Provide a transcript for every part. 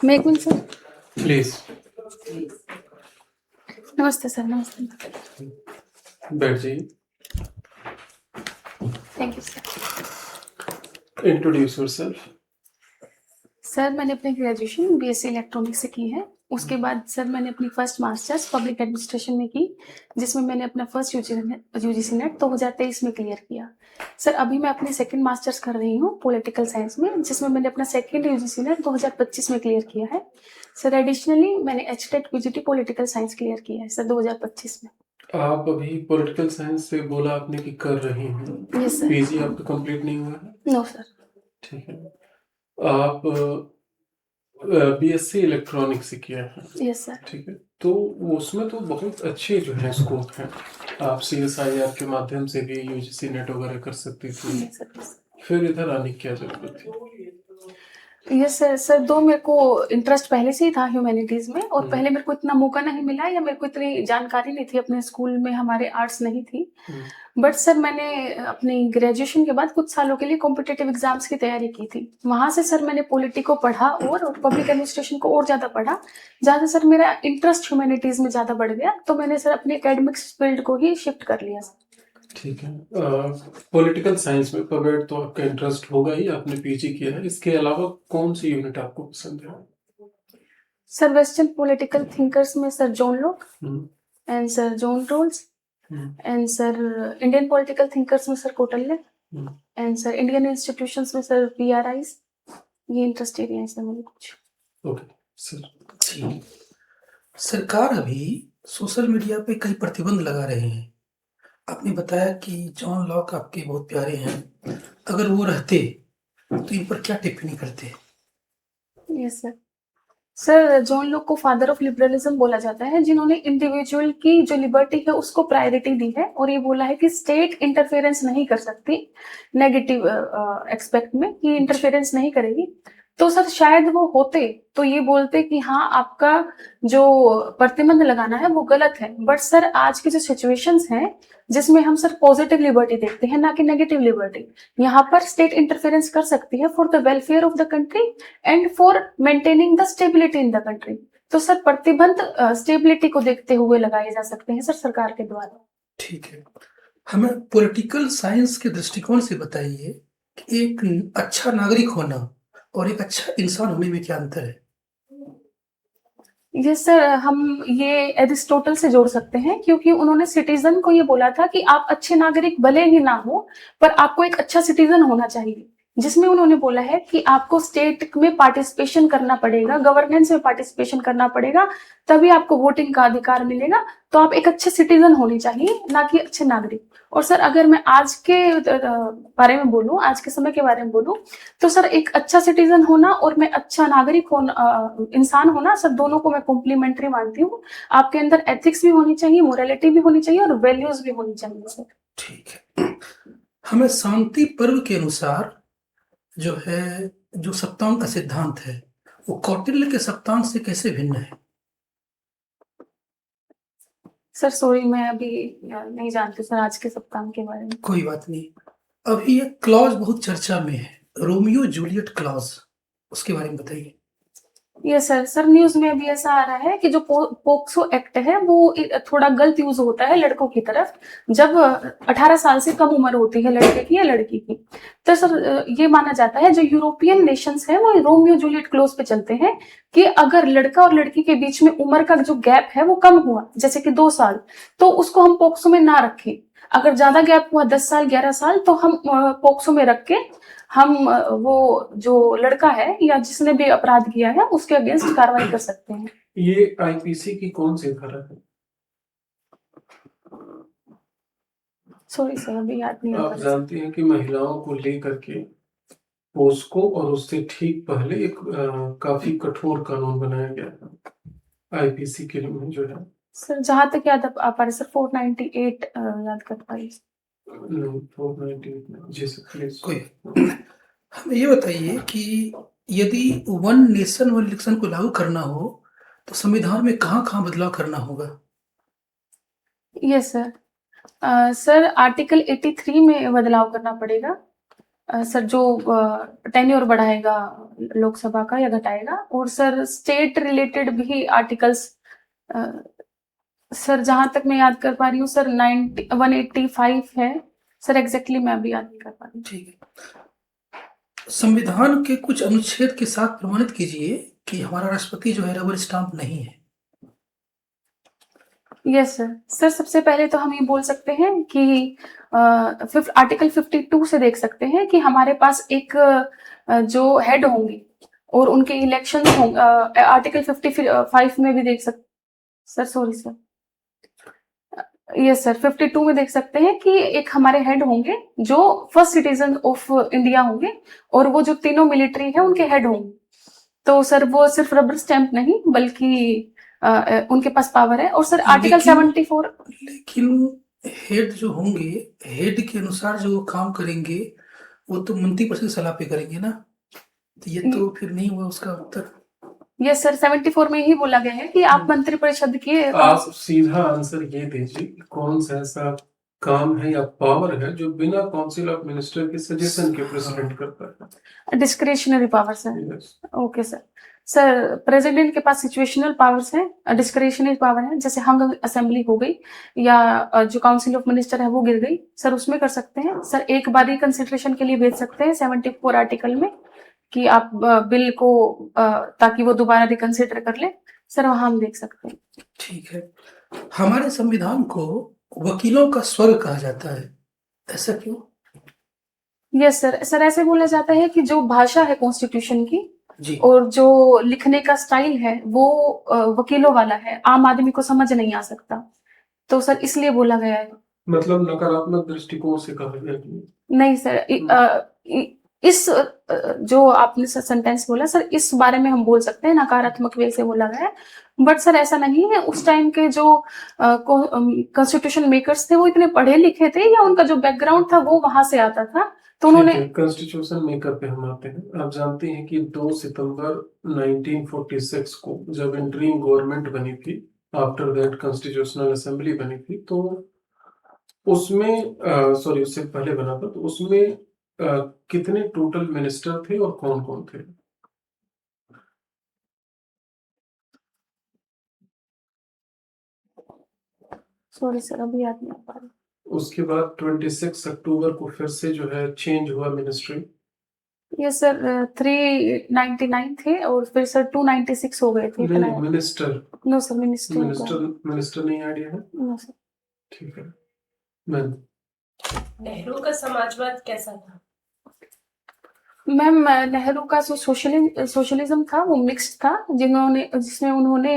मेघुल sir. Please नमस्ते sir. नमस्ते। बैठ जाइए। Thank you sir. Introduce yourself. Sir मैंने अपनी ग्रेजुएशन बीएससी इलेक्ट्रॉनिक्स से की है। उसके बाद सर मैंने अपनी फर्स्ट मास्टर्स पब्लिक एडमिनिस्ट्रेशन में की, जिसमें मैंने अपना फर्स्ट यूजीसी नेट 2023 में क्लियर किया। सर अभी मैं अपनी सेकंड मास्टर्स कर रही हूँ पॉलिटिकल साइंस में, जिसमें मैंने अपना सेकंड यूजीसी नेट 2025 में क्लियर किया है। सर एडिशनली मैंने HTET PGT political science clear किया है सर 2025 में। आप अभी पॉलिटिकल साइंस से बोला आपने कि कर रही हैं। Yes sir. पीजी आपका कंप्लीट नहीं हुआ है? No sir. ठीक है। आप बीएससी इलेक्ट्रॉनिक्स से किया है? Yes sir. ठीक है, तो उसमें तो बहुत अच्छे जो है स्कोप हैं। आप सीएसआईआर के माध्यम से भी यूजीसी नेट वगैरह कर सकती थी। Yes sir. फिर इधर आने की क्या जरूरत थी? Yes sir. सर दो मेरे को इंटरेस्ट पहले से ही था ह्यूमैनिटीज में, और पहले मेरे को इतना मौका नहीं मिला या मेरे को इतनी जानकारी नहीं थी, अपने स्कूल में हमारे आर्ट्स नहीं थी। बट सर मैंने अपनी ग्रेजुएशन के बाद कुछ सालों के लिए कॉम्पिटिटिव एग्जाम्स की तैयारी की थी। वहां से सर मैंने पॉलिटी को पढ़ा और पब्लिक एडमिनिस्ट्रेशन को और ज्यादा पढ़ा, जहाँ से सर मेरा इंटरेस्ट ह्यूमैनिटीज में ज्यादा बढ़ गया, तो मैंने सर अपने एकेडमिक्स फील्ड को ही शिफ्ट कर लिया सर। ठीक है। पॉलिटिकल साइंस में पवेड तो आपका इंटरेस्ट होगा ही, आपने पीजी किया है। इसके अलावा कौन सी यूनिट आपको पसंद है? सर वेस्टर्न पॉलिटिकल थिंकर्स में sir John Locke and sir John Rawls, and sir Indian political thinkers में sir Kautilya, and sir Indian institutions में सर पीआरआईज। ये इंटरेस्ट एरिया है सर मेरे कुछ। Okay sir. जी, सरकार अभी सोशल मीडिया पे कई प्रतिबंध लगा रहे हैं। आपने बताया कि जॉन लॉक आपके बहुत प्यारे हैं, अगर वो रहते तो इन पर क्या टिप्पणी करते? Yes sir. Sir John lock को फादर ऑफ लिबरलिज्म बोला जाता है, जिन्होंने इंडिविजुअल की जो लिबर्टी है उसको प्रायोरिटी दी है, और ये बोला है कि स्टेट इंटरफेरेंस नहीं कर सकती नेगेटिव एक्सपेक्ट में, कि इंटरफेरेंस नहीं करेगी। तो सर शायद वो होते तो ये बोलते कि हाँ आपका जो प्रतिबंध लगाना है वो गलत है। बट सर आज की जो सिचुएशंस हैं जिसमें हम सर पॉजिटिव लिबर्टी देखते हैं ना कि नेगेटिव लिबर्टी, यहाँ पर स्टेट इंटरफेरेंस कर सकती है for the welfare of the country and for maintaining the stability in the country. तो सर प्रतिबंध स्टेबिलिटी को देखते हुए लगाए जा सकते हैं सर सरकार के द्वारा। ठीक है, हमें पॉलिटिकल साइंस के दृष्टिकोण से बताइए कि एक अच्छा नागरिक होना और एक अच्छा इंसान होने में क्या अंतर है? ये सर हम ये एरिस्टोटल से जोड़ सकते हैं, क्योंकि उन्होंने सिटीजन को ये बोला था कि आप अच्छे नागरिक भले ही ना हो, पर आपको एक अच्छा सिटीजन होना चाहिए, जिसमें उन्होंने बोला है कि आपको स्टेट में पार्टिसिपेशन करना पड़ेगा, गवर्नेंस में पार्टिसिपेशन करना पड़ेगा, तभी आपको वोटिंग का अधिकार मिलेगा। तो आप एक अच्छे सिटीजन होने चाहिए, ना कि अच्छे नागरिक। और सर अगर मैं आज के बारे में बोलूं, आज के समय के बारे में बोलूं, तो सर एक अच्छा सिटीजन होना और मैं अच्छा नागरिक होना, इंसान होना, सर दोनों को मैं कॉम्प्लीमेंट्री मानती हूँ। आपके अंदर एथिक्स भी होनी चाहिए, मोरालिटी भी होनी चाहिए, और वैल्यूज भी होनी चाहिए सर। ठीक है, हमें शांति पर्व के अनुसार जो है, जो सप्तांग का सिद्धांत है वो कौटिल्य के सप्तांग से कैसे भिन्न है? सर सॉरी मैं अभी नहीं जानती सर आज के सप्ताह के बारे में। कोई बात नहीं। अभी एक क्लॉज बहुत चर्चा में है, रोमियो जूलियट क्लॉज, उसके बारे में बताइए। Yes sir. सर न्यूज में अभी ऐसा आ रहा है कि जो पोक्सो एक्ट है वो थोड़ा गलत यूज होता है लड़कों की तरफ, जब 18 साल से कम उम्र होती है लड़के की या लड़की की। तो सर ये माना जाता है जो यूरोपियन नेशंस है वो रोमियो जूलियट क्लॉज पे चलते हैं, कि अगर लड़का और लड़की के बीच में उम्र का जो गैप है वो कम हुआ, जैसे कि 2 साल, तो उसको हम पोक्सो में ना रखें। अगर ज्यादा गैप हुआ 10 साल 11 साल, तो हम पोक्सो में रख के हम वो जो लड़का है या जिसने भी अपराध किया है उसके अगेंस्ट कार्रवाई कर सकते हैं। ये आईपीसी की कौन सी धारा है? सॉरी सर अभी याद नहीं आ आप रहा। जानती हैं कि महिलाओं को लेकर के पोस्को और उससे ठीक पहले एक काफी कठोर कानून बनाया गया था आईपीसी के लिए जो है। सर जहां तक याद आ पा रही सर 498 याद कर पा रही। 498 जी सर प्लीज। कोई हमें ये बताइए कि यदि वन नेशन वन इलेक्शन को लागू करना हो तो संविधान में कहाँ कहाँ बदलाव करना होगा? Yes sir. सर आर्टिकल 83 में बदलाव करना पड़ेगा, सर जो टेन्योर बढ़ाएगा लोकसभा का या घटाएगा, और सर स्टेट रिलेटेड भी आर्टिकल्स, सर जहां तक मैं याद कर पा रही हूँ सर 185 है सर, एग्जैक्टली मैं अभी याद नहीं कर पा रही हूँ। ठीक है, संविधान के कुछ अनुच्छेद के साथ प्रमाणित कीजिए कि हमारा राष्ट्रपति जो है रबर स्टाम्प नहीं है। Yes sir. सर सबसे पहले तो हम ये बोल सकते हैं कि आर्टिकल 52 से देख सकते हैं कि हमारे पास एक जो हेड होंगे और उनके इलेक्शन होंगे। आर्टिकल 55 में भी देख सकते, sir sorry sir, yes sir 52 में देख सकते हैं कि एक हमारे हेड होंगे जो फर्स्ट सिटीजन ऑफ इंडिया होंगे, और वो जो तीनों मिलिट्री है उनके हेड होंगे। तो सर वो सिर्फ रबर स्टैंप नहीं बल्कि उनके पास पावर है। और सर आर्टिकल 74, लेकिन हेड जो होंगे, हेड के अनुसार जो वो काम करेंगे वो तो मंत्री परिषद की सलाह पे करेंगे ना, तो ये तो फिर नहीं हुआ उसका उत्तर। यस सर 74 में ही बोला गया है कि आप मंत्री परिषद के आप सीधा आंसर ये दीजिए कि कौन सा ऐसा काम है या पावर है जो बिना काउंसिल ऑफ मिनिस्टर के सजेशन के प्रेसिडेंट करता है। Discretionary power sir. Yes. Okay sir. Sir president के पास सिचुएशनल पावर्स हैं, डिस्क्रिशनरी पावर है, जैसे हंग असेंबली हो गई या जो काउंसिल ऑफ मिनिस्टर है वो गिर गई सर, उसमें कर सकते हैं सर। एक बार रिकंसिडरेशन के लिए भेज सकते हैं 74 आर्टिकल में कि आप बिल को ताकि वो दोबारा रिकंसिडर कर ले सर, वहां हम देख सकते हैं। ठीक है, हमारे संविधान को वकीलों का स्वर्ग कहा जाता है, ऐसा क्यों? Yes sir. सर ऐसे बोला जाता है कि जो भाषा है कॉन्स्टिट्यूशन की जी, और जो लिखने का स्टाइल है वो वकीलों वाला है, आम आदमी को समझ नहीं आ सकता, तो सर इसलिए बोला गया है। मतलब नकारात्मक दृष्टिकोण से कहा गया कि नहीं सर, इस जो आपने सेंटेंस बोला सर, इस बारे में हम बोल सकते हैं नकारात्मक वे से बोला गया है, बट सर ऐसा नहीं है। उस टाइम के जो कॉन्स्टिट्यूशन मेकर्स थे वो इतने पढ़े लिखे थे या उनका जो बैकग्राउंड था वो वहां से आता था, तो उन्होंने कॉन्स्टिट्यूशन मेकर पे हम आते हैं। आप जानते हैं कि 2 सितंबर 1946 को जब इंटरिम गवर्नमेंट बनी थी, आफ्टर दैट कॉन्स्टिट्यूशनल असेंबली बनी थी, तो उसमें सॉरी उससे पहले बना था, तो उसमें कितने टोटल मिनिस्टर थे और कौन कौन थे? सॉरी सर अभी याद नहीं आ पा रही। उसके बाद 26 अक्टूबर को फिर से जो है चेंज हुआ मिनिस्ट्री। ये सर 399 थे और फिर सर 296 हो गए थे। नहीं, minister no sir minister minister नहीं आइडिया है। No sir. ठीक है मैम। नेहरू का समाजवाद कैसा था? मैम नेहरू का जो सोशलिज्म था वो मिक्स्ड था, जिसमें उन्होंने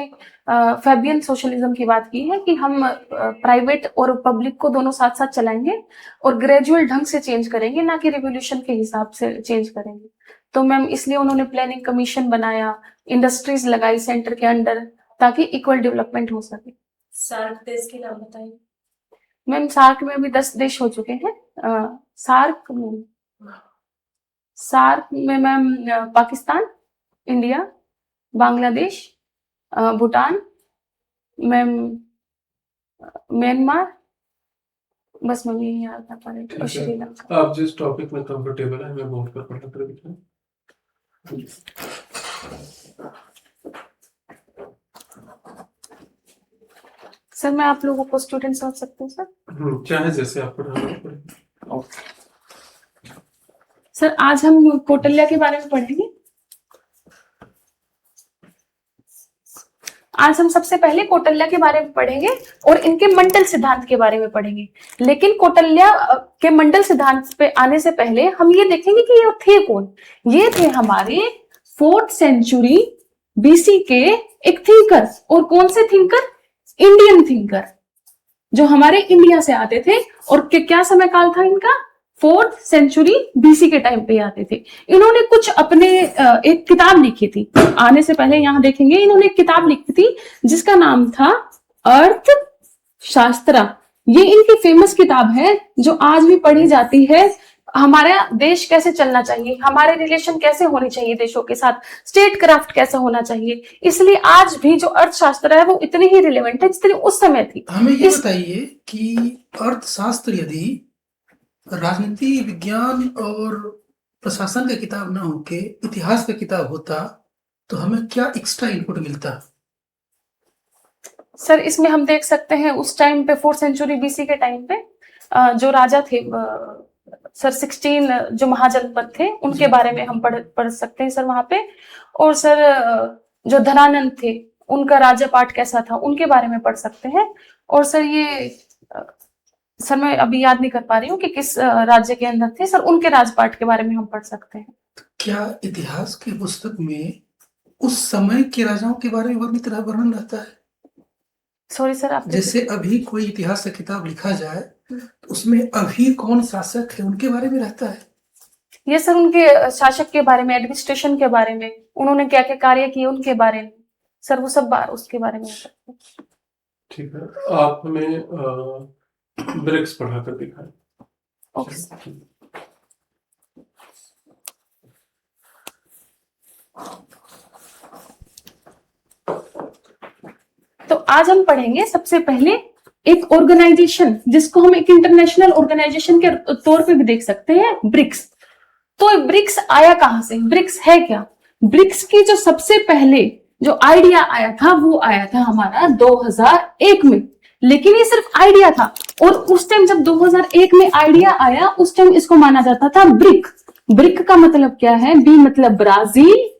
फैबियन सोशलिज्म की बात की है कि हम प्राइवेट और पब्लिक को दोनों साथ साथ चलाएंगे और ग्रेजुअल ढंग से चेंज करेंगे, ना कि रिवोल्यूशन के हिसाब से चेंज करेंगे। तो मैम इसलिए उन्होंने प्लानिंग कमीशन बनाया, इंडस्ट्रीज लगाई सेंटर के अंडर, ताकि इक्वल डेवलपमेंट हो सके। सार्क देश के नाम बताइए। मैम सार्क में अभी 10 देश हो चुके हैं। सार्क में ma'am Pakistan, India, Bangladesh, Bhutan, ma'am Myanmar, बस मैं यही याद कर पा रही थी, और श्रीलंका। आप जिस टॉपिक में कंफर्टेबल है मैं बोर्ड पर पढ़ा कर दिखाऊं। सर मैं आप लोगों को स्टूडेंट समझ सकते हैं सर? चाहे जैसे आप पढ़ाना। सर आज हम कौटिल्य के बारे में पढ़ेंगे। आज हम सबसे पहले कौटिल्य के बारे में पढ़ेंगे और इनके मंडल सिद्धांत के बारे में पढ़ेंगे। लेकिन कौटिल्य के मंडल सिद्धांत पे आने से पहले हम ये देखेंगे कि ये थे कौन। ये थे हमारे 4th सेंचुरी बीसी के एक थिंकर। और कौन से थिंकर? इंडियन थिंकर, जो हमारे इंडिया से आते थे। और क्या समय काल था इनका? 4th सेंचुरी बीसी के टाइम पे आते थे। इन्होंने कुछ अपने एक किताब लिखी थी। आने से पहले यहाँ देखेंगे इन्होंने एक किताब लिखी थी जिसका नाम था अर्थशास्त्र। ये इनकी फेमस किताब है जो आज भी पढ़ी जाती है। हमारा देश कैसे चलना चाहिए, हमारे रिलेशन कैसे होने चाहिए देशों के साथ, स्टेट क्राफ्ट कैसा होना चाहिए, इसलिए आज भी जो अर्थशास्त्र है वो इतनी ही रिलेवेंट है जितनी उस समय थी। हमें ये बताइए कि अर्थशास्त्र यदि राजनीति विज्ञान और प्रशासन का किताब ना होके इतिहास का किताब होता तो हमें क्या एक्स्ट्रा इनपुट मिलता? सर इसमें हम देख सकते हैं उस टाइम पे 4th सेंचुरी बीसी के टाइम पे जो राजा थे सर 16 जो महाजनपद थे उनके जी। बारे में हम पढ़ सकते हैं सर वहां पे। और सर जो धनानंद थे उनका राजा पाठ कैसा था उनके बारे में पढ़ सकते हैं। और सर ये सर मैं अभी याद नहीं कर पा रही हूँ कि किस राज्य के अंदर थे सर, उनके राजपाट के बारे में हम पढ़ सकते हैं। क्या इतिहास की पुस्तक में उस समय के राजाओं के बारे में वर्णन रहता है? सॉरी सर आप जैसे अभी कोई इतिहास का किताब लिखा जाए तो उसमें अभी कौन शासक है उनके बारे में रहता है? ये सर उनके शासक के बारे में, एडमिनिस्ट्रेशन के बारे में, उन्होंने क्या क्या कार्य किए उनके बारे में सर, वो सब उसके बारे में। ठीक है, आप हमें ब्रिक्स पढ़ाकर दिखाएं। Okay sir. तो आज हम पढ़ेंगे सबसे पहले एक ऑर्गेनाइजेशन जिसको हम एक इंटरनेशनल ऑर्गेनाइजेशन के तौर पे भी देख सकते हैं, ब्रिक्स। तो ब्रिक्स आया कहां से, ब्रिक्स है क्या? ब्रिक्स की जो सबसे पहले जो आइडिया आया था वो आया था हमारा 2001 में, लेकिन ये सिर्फ आइडिया था। और उस टाइम जब 2001 में आइडिया आया उस टाइम इसको माना जाता था ब्रिक। ब्रिक का मतलब क्या है? बी मतलब ब्राजील,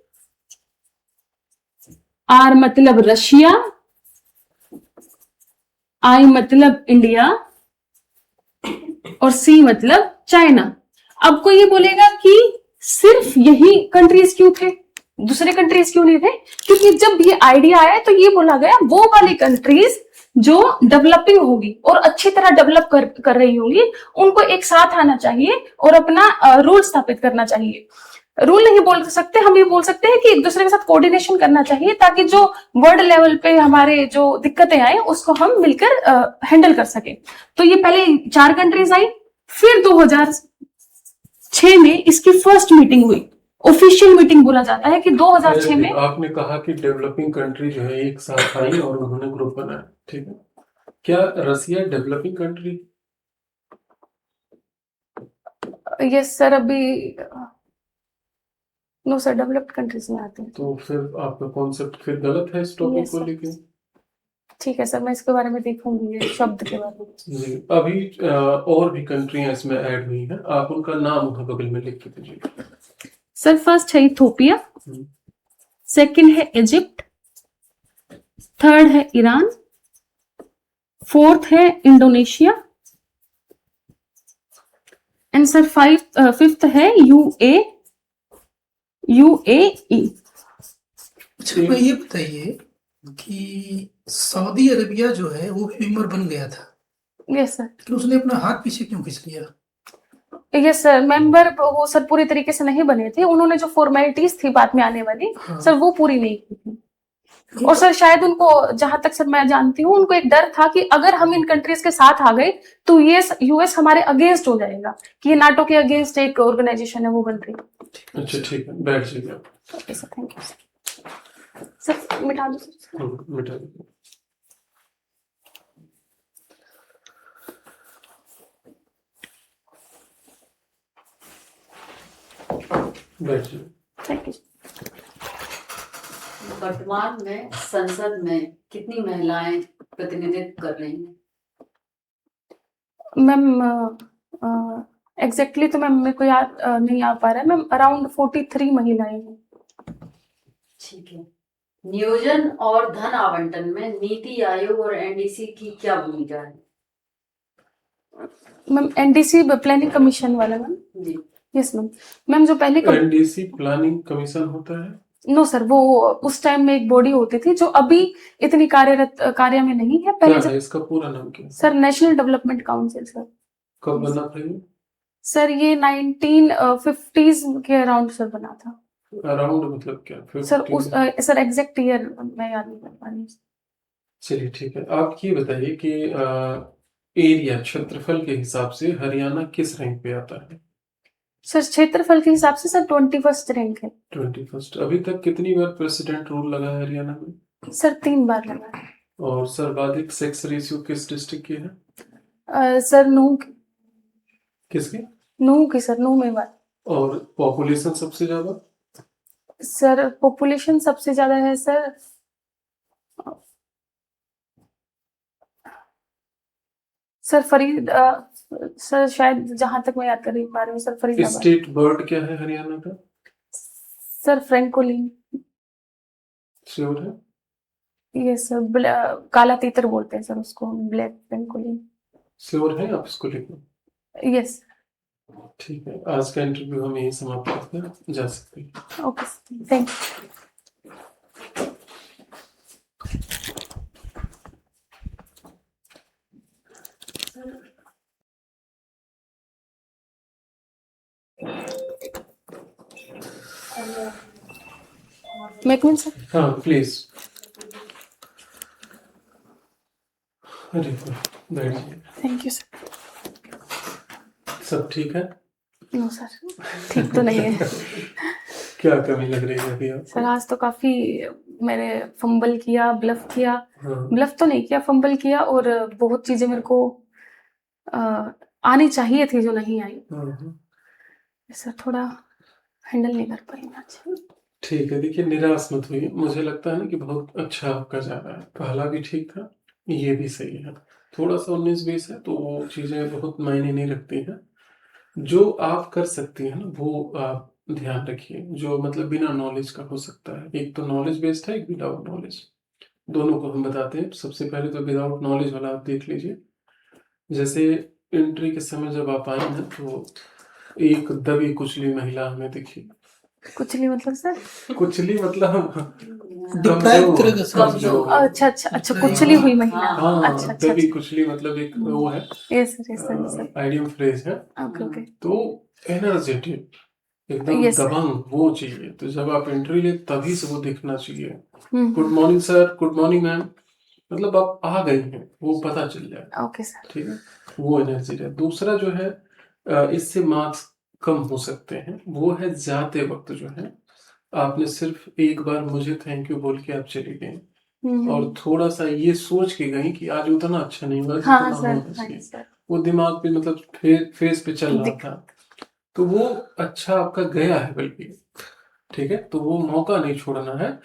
आर मतलब रशिया, आई मतलब इंडिया और सी मतलब चाइना। अब कोई ये बोलेगा कि सिर्फ यही कंट्रीज क्यों थे, दूसरे कंट्रीज क्यों नहीं थे? क्योंकि जब ये आइडिया आया तो ये बोला गया वो वाली कंट्रीज जो डेवलपिंग होगी और अच्छी तरह डेवलप कर रही होंगी उनको एक साथ आना चाहिए और अपना रूल स्थापित करना चाहिए। रूल नहीं बोल सकते, हम ये बोल सकते हैं कि एक दूसरे के साथ कोऑर्डिनेशन करना चाहिए ताकि जो वर्ल्ड लेवल पे हमारे जो दिक्कतें आए उसको हम मिलकर हैंडल कर सके। तो ये पहले 4 कंट्रीज आई, फिर 2006 में इसकी फर्स्ट मीटिंग हुई, ऑफिशियल मीटिंग बोला जाता है कि 2006 में। आपने कहा कि डेवलपिंग कंट्री जो है एक साथ आई और उन्होंने ग्रुप बनाया, ठीक है। क्या रसिया डेवलपिंग कंट्री? यस सर, अभी नो सर, डेवलप्ड कंट्रीज में आते हैं। तो फिर आपका कॉन्सेप्ट फिर गलत है इस टॉपिक Yes, को sir. लेके। ठीक है सर, मैं इसके बारे में देखूंगी ये शब्द के बारे में। जी, अभी और भी कंट्रियां इसमें ऐड हुई हैं, आप उनका नाम वहां बगल में लिख के दीजिए। सर फर्स्ट है इथोपिया, हम्म। सेकंड है इजिप्ट, थर्ड है ईरान, फोर्थ है इंडोनेशिया एंड सर फिफ्थ है यूएई। अच्छा, मैं ये बताइए कि सऊदी अरबिया जो है वो भी मेंबर बन गया था, यस सर। लेकिन उसने अपना हाथ पीछे क्यों खींच लिया? यस सर, मेंबर वो सर पूरी तरीके से नहीं बने थे, उन्होंने जो फॉर्मेलिटीज थी बाद में आने वाली हाँ। सर वो पूरी नहीं की थी। और सर शायद उनको, जहां तक सर मैं जानती हूँ, उनको एक डर था कि अगर हम इन कंट्रीज के साथ आ गए तो ये यूएस हमारे अगेंस्ट हो जाएगा, कि ये नाटो के अगेंस्ट एक ऑर्गेनाइजेशन है वो बन रही है। अच्छा ठीक है, बैठ जाइए। Okay sir, thank you sir. मिटा दो सर। मिटा दीजिए। बैठ जाइए। Thank you. वर्तमान में संसद में कितनी महिलाएं प्रतिनिधित्व कर रही हैं? मैम एग्जैक्टली तो मैम मेरे को याद नहीं आ पा रहा है मैम, अराउंड 43 महिलाएं हैं। ठीक है। नियोजन और धन आवंटन में नीति आयोग और एनडीसी की क्या भूमिका है? मैम एनडीसी प्लानिंग कमीशन वाला मैम। जी। Yes ma'am. मैम जो पहले एनडीसी प्लानिंग कमीशन होता है? नो सर, वो उस टाइम में एक बॉडी होती थी जो अभी इतनी कार्य में नहीं है। पहले क्या है इसका पूरा नाम क्या है? Sir national development council sir. कब बना था ये? सर ये 1950s के अराउंड सर बना था। अराउंड मतलब क्या? सर 50? उस सर एग्जैक्ट ईयर मैं याद नहीं कर पा रही हूँ। चलिए ठीक है, आप ये बताइए कि एरिया क्षेत्रफल के हिसाब से हरियाणा किस रैंक पे आता है? सर क्षेत्रफल के हिसाब से सर 21st रैंक है। 21st। अभी तक कितनी बार प्रेसिडेंट रूल लगा है हरियाणा में? सर 3 बार लगा है। और सर्वाधिक सेक्स रेशियो किस डिस्ट्रिक्ट की है? सर नूह किसकी? नूह की सर, नूह में बात। और पॉपुलेशन सबसे ज्यादा? सर पॉपुलेशन सबसे ज्यादा है सर, सर सर शायद जहां तक मैं याद कर पा रही हूँ सर, फरीदाबाद। स्टेट बर्ड क्या है हरियाणा का? Sir francolin. श्योर है? ये सर काला तीतर बोलते हैं सर उसको, ब्लैक फ्रैंकोलिन। श्योर है आप इसको लिखो? यस। ठीक है, आज का इंटरव्यू हम यही समाप्त करते हैं, जा सकते हैं। Okay, thank you. मैकमिन सर। हाँ प्लीज। अरे बैठिए। Thank you sir. सब ठीक है? नो सर, ठीक तो नहीं है क्या कमी लग रही है अभी आप? सर। आज तो काफी मैंने फंबल किया, ब्लफ किया। हाँ ब्लफ तो नहीं किया, फंबल किया, और बहुत चीजें मेरे को आनी चाहिए थी जो नहीं आई। हाँ। सर थोड़ा हैंडल नहीं कर पाई मैं आज। ठीक है, देखिए निराश मत हुई, मुझे लगता है ना कि बहुत अच्छा आपका जा रहा है। पहला भी ठीक था, ये भी सही है। थोड़ा सा 19-20 है तो वो चीजें बहुत मायने नहीं रखती हैं। जो आप कर सकती हैं ना वो आप ध्यान रखिए, जो मतलब बिना नॉलेज का हो सकता है। एक तो नॉलेज बेस्ड है, एक विदाउट नॉलेज, दोनों को हम बताते हैं। सबसे पहले तो विदाउट नॉलेज वाला आप देख लीजिए। जैसे एंट्री के समय जब आप आए ना तो एक दबी कुचली महिला हमें दिखी। कुचली मतलब सर? कुचली मतलब डिप्राइव तरह का समझ लो। कमजोर। अच्छा अच्छा अच्छा, कुचली हुई महिला। हाँ, अच्छा अच्छा दबी अच्छा। कुचली मतलब एक वो है, yes sir, yes sir, yes sir. Idiom phrase है। Okay okay. तो एनर्जेटिक, एकदम Yes, sir. दबंग वो चाहिए। तो जब आप एंट्री ले तभी से वो दिखना चाहिए। हम्म। Good morning sir, good morning ma'am, मतलब आप आ गई हैं वो पता चल जाए। Okay sir. ठीक है, वो एनर्जी है। दूसरा जो है इससे मार्क्स कम हो सकते हैं, वो है जाते वक्त जो है आपने सिर्फ एक बार मुझे थैंक यू बोल के आप चली गई, और थोड़ा सा ये सोच के गई कि आज उतना अच्छा नहीं हुआ हाँ जितना सर, होना हाँ चाहिए। सर। वो दिमाग पे मतलब फेस पे चल रहा था, तो वो अच्छा आपका गया है बल्कि। ठीक है, तो वो मौका नहीं छोड़ना है,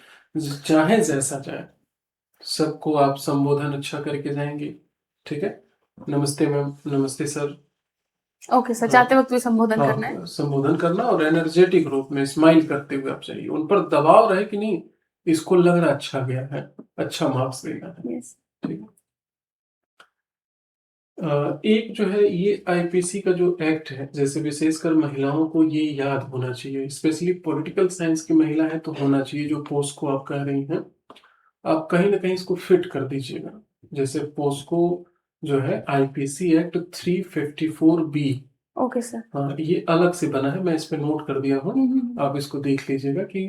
चाहे जैसा जाए। सबको आप संबोधन अच्छा करके जाएंगे। ठीक है, नमस्ते मैम, नमस्ते सर। ओके सर, हाँ, जाते वक्त भी संबोधन करना है। हाँ संबोधन करना, और एनर्जेटिक रूप में स्माइल करते हुए आप चाहिए। उन पर दबाव रहे कि नहीं इसको लग रहा अच्छा गया है, अच्छा मार्क्स देना है। यस। ठीक है। एक जो है ये आईपीसी का जो एक्ट है, जैसे विशेषकर महिलाओं को ये याद होना चाहिए, स्पेशली पॉलिटिकल साइंस की महिला है तो होना चाहिए। जो पोस्को आप कह रही हैं, आप कहीं ना कहीं इसको फिट कर दीजिएगा। जैसे पोस्को जो है IPC act 354B। Okay sir. हाँ, ये अलग से बना है, मैं इस पे नोट कर दिया हूँ, आप इसको देख लीजिएगा कि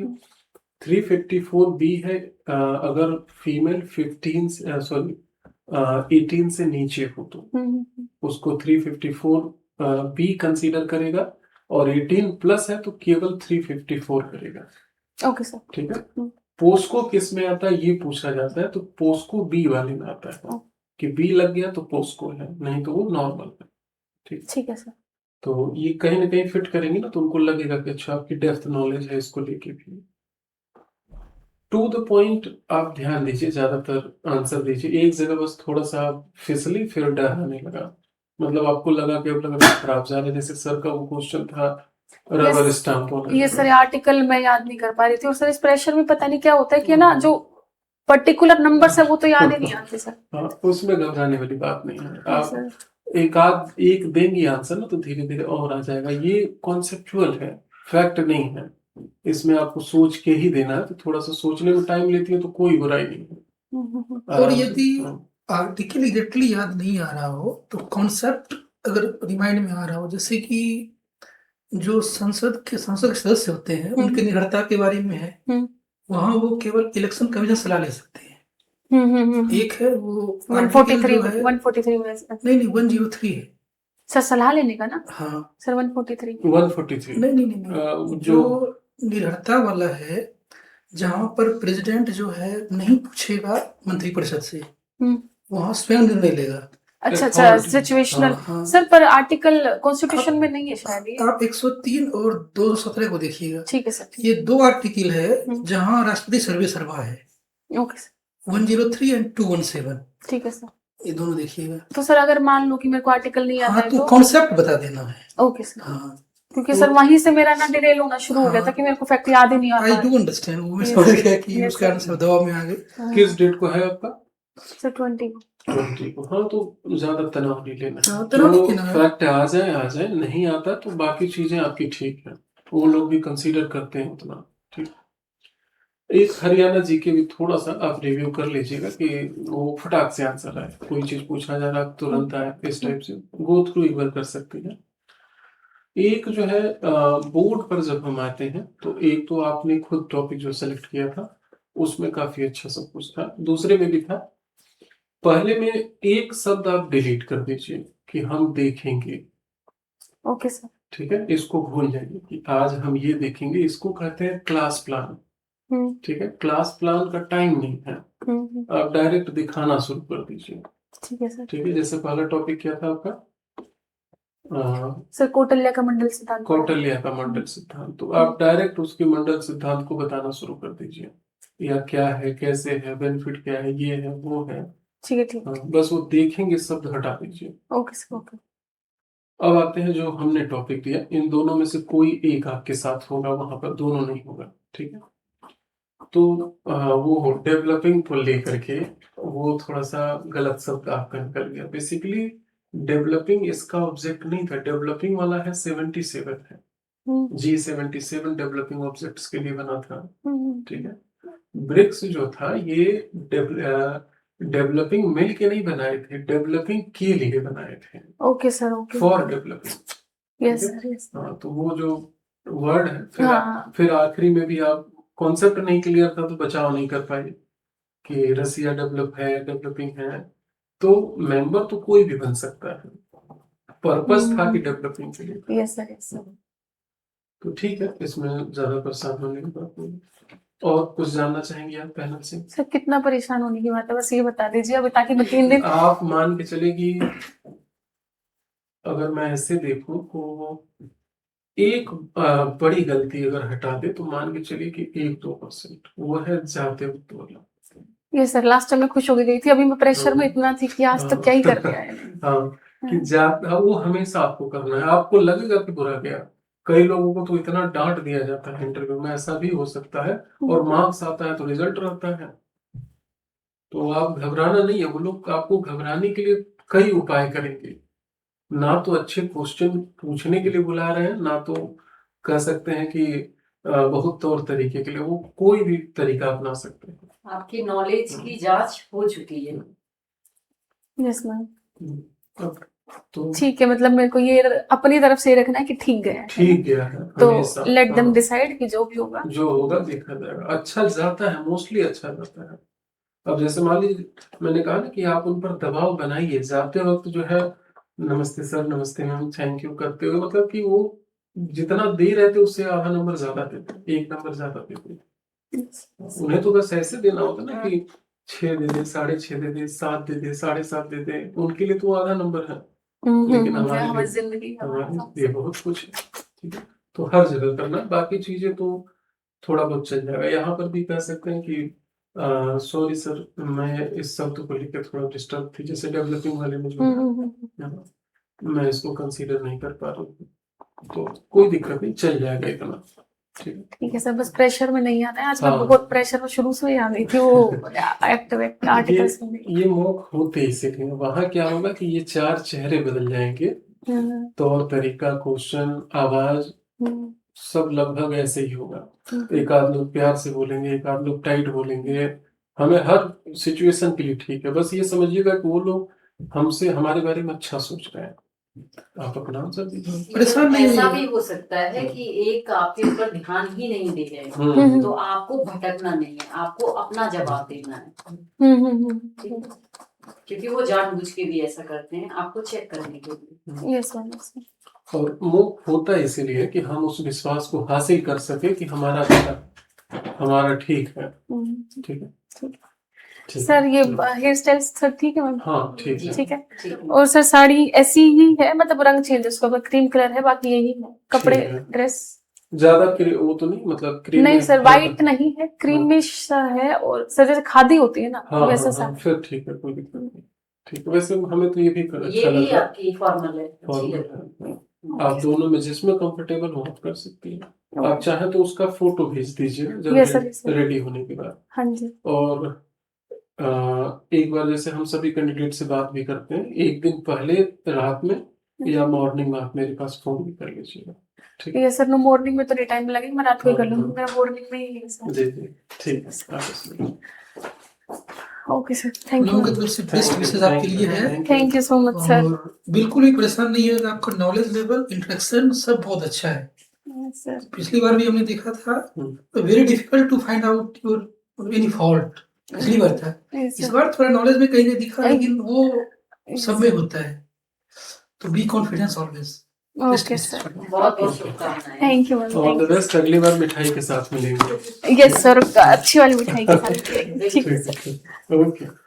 354B है। अगर फीमेल 18 से नीचे हो तो उसको 354B कंसीडर करेगा, और 18 प्लस है तो केवल 354 करेगा। Okay sir. ठीक है। पोस्को किस में आता है ये पूछा जाता है, तो पोस्को बी वाले में आता है कि बी लग गया तो पोस्को है, नहीं तो वो नॉर्मल है। ठीक है सर। तो ये कहीं ना कहीं फिट करेंगे ना तो उनको लगेगा कि अच्छा आपकी डेप्थ नॉलेज है इसको लेके भी। टू द पॉइंट आप ध्यान दीजिए, ज्यादातर आंसर दीजिए। एक जगह बस थोड़ा सा आप फिसली, फिर डर आने लगा, मतलब आपको लगा कि अब लग रहा है खराब जा रहा है। जैसे सर का वो क्वेश्चन था रबर स्टाम्प वाला। ये सर आर्टिकल मैं याद नहीं कर पा रही थी, और सर इस प्रेशर में पता नहीं क्या होता है कि ना जो पर्टिकुलर नंबर है वो तो याद ही नहीं आते सर। हाँ, उसमें घबराने वाली बात नहीं है। हाँ आप सर। एक देंगी आंसर ना तो धीरे धीरे और आ जाएगा। ये कॉन्सेप्चुअल है, फैक्ट नहीं है। इसमें आपको सोच के ही देना है, तो थोड़ा सा सोचने में टाइम लेती है तो कोई बुराई नहीं है। और आराम से। यदि हाँ। आर्टिकल एग्जैक्टली याद नहीं आ रहा हो तो कॉन्सेप्ट अगर रिमाइंड में आ रहा हो, जैसे कि जो संसद के सदस्य होते हैं उनकी निरर्थता के बारे में है, वहां वो केवल इलेक्शन कमीशन सलाह ले सकते हैं। एक है वो आर्टिकल जो है 143 में नहीं 103 है सर, सलाह लेने का ना। हाँ सर 143 नहीं जो निरर्थता वाला है, जहां पर प्रेसिडेंट जो है नहीं पूछेगा मंत्रिपरिषद से, वहां स्वयं निर्णय लेगा। अच्छा अच्छा, Authority, सिचुएशनल। हाँ। सर पर आर्टिकल कॉन्स्टिट्यूशन में नहीं है शायद ये। आप 103 और 217 को देखिएगा। ठीक है सर, ठीक ये 2 आर्टिकल है हम्म। जहां राष्ट्रपति सर्वे सर्वा है, है। ओके सर, 103 एंड 217, ठीक है सर। ये दोनों देखिएगा। तो सर अगर मान लो कि मेरे को आर्टिकल नहीं आता हाँ है तो तो? कॉन्सेप्ट बता देना है। Okay sir. हाँ क्योंकि तो- सर वहीं से मेरा ना डिटेल होना शुरू हो गया था हाँ। कि मेरे को फैक्ट याद ही नहीं आई आता डू अंडरस्टैंड, वो मैं Yes, समझ sir. गया कि Yes, उस sir. कारण से दबाव में आ गए। किस डेट को है आपका? सर 20 20 को। हाँ तो ज्यादा तनाव नहीं लेना। हाँ, तनाव नहीं जो लेना है। फैक्ट आ जाए, नहीं आता तो बाकी चीजें आपकी ठीक है, वो लोग भी कंसीडर करते हैं उतना। ठीक। एक हरियाणा जी के भी थोड़ा सा आप रिव्यू कर लीजिएगा कि वो फटाक से आंसर आए, कोई चीज पूछा जा रहा तुरंत आए, इस टाइप से गो थ्रू एक बार कर सकते हैं। एक जो है बोर्ड पर जब हम आते हैं तो एक तो आपने खुद टॉपिक जो सेलेक्ट किया था उसमें काफी अच्छा सब कुछ था, दूसरे में भी था। पहले में एक शब्द आप डिलीट कर दीजिए कि हम देखेंगे। Okay sir. ठीक है, इसको भूल जाइए कि आज हम ये देखेंगे, इसको कहते हैं क्लास प्लान। ठीक है, क्लास प्लान का टाइम नहीं है, आप डायरेक्ट दिखाना शुरू कर दीजिए। ठीक है सर। ठीक है, जैसे पहला टॉपिक क्या था आपका? सर कौटिल्य का मंडल सिद्धांत। कौटिल्य का मंडल सिद्धांत, तो आप डायरेक्ट उसके मंडल सिद्धांत को बताना शुरू कर दीजिए, या क्या है, कैसे है, बेनिफिट क्या है, ये है, वो है। ठीक है, ठीक है। हाँ, बस वो देखेंगे शब्द हटा दीजिए। Okay sir, okay. अब आते हैं जो हमने टॉपिक दिया, इन दोनों में से कोई एक आपके साथ होगा, वहां पर दोनों नहीं होगा। ठीक है, तो वो डेवलपिंग को लेकर के वो थोड़ा सा गलत शब्द आपका निकल गया। बेसिकली डेवलपिंग इसका ऑब्जेक्ट नहीं था, डेवलपिंग वाला है 77 है, G77 डेवलपिंग ऑब्जेक्ट्स के लिए बना था। ठीक है, ब्रिक्स जो था ये डेवलपिंग मिल के नहीं बनाए थे, डेवलपिंग के लिए बनाए थे, okay sir, okay. For developing. Yes sir, yes. हाँ, तो वो जो वर्ड है, हाँ। फिर आखिरी में भी आप कॉन्सेप्ट नहीं क्लियर था तो बचाव नहीं कर पाए कि रसिया डेवलप है, डेवलपिंग है। तो मेंबर तो कोई भी बन सकता है, पर्पस था कि डेवलपिंग के लिए। Yes sir, yes sir. तो ठीक है, इसमें ज्यादा परेशान होने की बात नहीं। और कुछ जानना चाहेंगे आप पैनल से? सर कितना परेशान होने की बात है, बस ये बता दीजिए अभी, ताकि मैं 3 दिन। आप मान के चले कि अगर मैं ऐसे देखूं तो एक बड़ी गलती अगर हटा दे तो मान के चलिए कि 1-2%, वो है जाते वक्त वाला। यस सर, लास्ट टाइम मैं खुश हो गई थी, अभी मैं प्रेशर में इतना थी कि आज तक क्या ही कर गया है। हाँ, कि वो हमेशा आपको करना है, आपको लगेगा कि बुरा गया। कई लोगों को तो इतना डांट दिया जाता है इंटरव्यू में, ऐसा भी हो सकता है, और मार्क्स आता है तो रिजल्ट रहता है। तो आप घबराना नहीं है, वो लोग आपको घबराने के लिए कई उपाय करेंगे, ना तो अच्छे क्वेश्चन पूछने के लिए बुला रहे हैं, ना तो कह सकते हैं कि बहुत तौर तरीके के लिए, वो कोई भी तरीका अपना सकते हैं। आपकी नॉलेज की जांच हो चुकी है। Yes ma'am. तो ठीक है, मतलब मेरे को ये अपनी तरफ से रखना है कि ठीक गया है। ठीक गया है, तो हमेशा। लेट देम हाँ, डिसाइड कि जो भी होगा जो होगा देखा जाएगा। अच्छा जाता है, मोस्टली अच्छा जाता है। अब जैसे मान लीजिए मैंने कहा ना कि आप उन पर दबाव बनाइए, जाते वक्त जो है नमस्ते सर, नमस्ते मैम, थैंक यू करते हुए, मतलब कि वो जितना दे रहे थे उससे आधा नंबर ज्यादा देते, 1 नंबर ज्यादा देते। उन्हें तो बस ऐसे देना होता ना कि 6 दे दे, 6.5 दे दे, 7 दे दे, 7.5 दे दे, उनके लिए तो आधा नंबर है। लेकिन हमारे हमारी लिए, जिंदगी हमारे लिए बहुत कुछ है। ठीक है, तो हर जगह करना, बाकी चीजें तो थोड़ा बहुत चल जाएगा। यहाँ पर भी कह सकते हैं कि सॉरी सर, मैं इस शब्द को लेकर थोड़ा डिस्टर्ब थी, जैसे डेवलपिंग वाले में जो है, मैं इसको कंसीडर नहीं कर पा रही हूँ, तो कोई दिक्कत नहीं, चल जाएगा इतना। ठीक है सर, बस प्रेशर में नहीं आना है आज। मैं हाँ। बहुत प्रेशर में शुरू से ही आ गई थी, वो एक्ट आर्टिकल्स में। ये मॉक होते ही सीखेंगे, वहां क्या होगा कि ये 4 चेहरे बदल जाएंगे, तौर तरीका, क्वेश्चन, आवाज, सब लगभग ऐसे ही होगा। एक आध लोग प्यार से बोलेंगे, एक आध लोग टाइट बोलेंगे, हमें हर सिचुएशन के लिए ठीक है। बस ये समझिएगा कि वो लोग हमसे, हमारे बारे में अच्छा सोच रहे हैं। आप अपना आंसर दीजिए। परेशान नहीं ऐसा होइए। भी हो सकता है कि एक आपके ऊपर ध्यान ही नहीं दे रहे हैं, तो आपको भटकना नहीं है, आपको अपना जवाब देना है। ठीक है? क्योंकि वो जानबूझ के भी ऐसा करते हैं, आपको चेक करने के लिए। Yes ma'am, yes ma'am. और वो होता है इसीलिए कि हम उस विश्वास को हासिल कर सके कि हमारा अच्छा, हमारा ठीक है। ठीक है, ठीक सर ये है। हेयर स्टाइल सर ठीक है मैम? हाँ ठीक है। ठीक है। ठीक है। और सर साड़ी ऐसी ही है, मतलब रंग चेंज उसका क्रीम कलर है, बाकी यही है कपड़े ठीक है। ड्रेस? ज्यादा वो तो नहीं, मतलब क्रीम नहीं में सर, हल्का- वाइट नहीं है, क्रीमिश सा है, और सर जैसे खादी होती है ना हाँ वैसा हाँ सा हाँ, है। फिर ठीक है, कोई दिक्कत नहीं। ठीक है, वैसे हमें तो ये भी अच्छा ये भी लगा। आपकी फॉर्मल है, अच्छी फॉर्मल लगी। है। आप दोनों में जिसमें कंफर्टेबल हो आप कर सकती हैं। आप चाहे तो उसका फोटो भेज दीजिए Yes, sir, yes, जब sir. रेडी होने के बाद। हाँ जी। और एक बार जैसे हम सभी कैंडिडेट से बात भी करते हैं, एक दिन पहले रात में या मॉर्निंग में आप मेरे पास फोन भी कर लीजिएगा। ठीक है। ये सर, नो मॉर्निंग में तो नहीं टाइम लगेगा, मैं रात को ही कर हाँ, लूंगी, हाँ। मेरा मॉर्निंग में ही है सर। जी जी ठीक है, आप इसमें- ओके सर, हम थैंक लोगों की यू। तरफ से बेस्ट विशेष आपके लिए है। Thank you so much sir. और बिल्कुल भी परेशान नहीं होगा, आपका नॉलेज लेवल, इंटरेक्शन सब बहुत अच्छा है। सर पिछली बार भी हमने देखा था, हम्म। तो very difficult to find out your any fault, पिछली बार था। इस बार थोड़ा नॉलेज में कहीं नहीं दिखा, लेकिन वो सब में होता है। तो be confidence always. Okay sir, बहुत बहुत शुभकामनाएं। Thank you ma'am, all the thank best, अगली बार मिठाई के साथ मिलेंगे। यू। यस सर, अच्छी वाली मिठाई के साथ। ठीक ठीक है है, सर। ठीक है। ओके।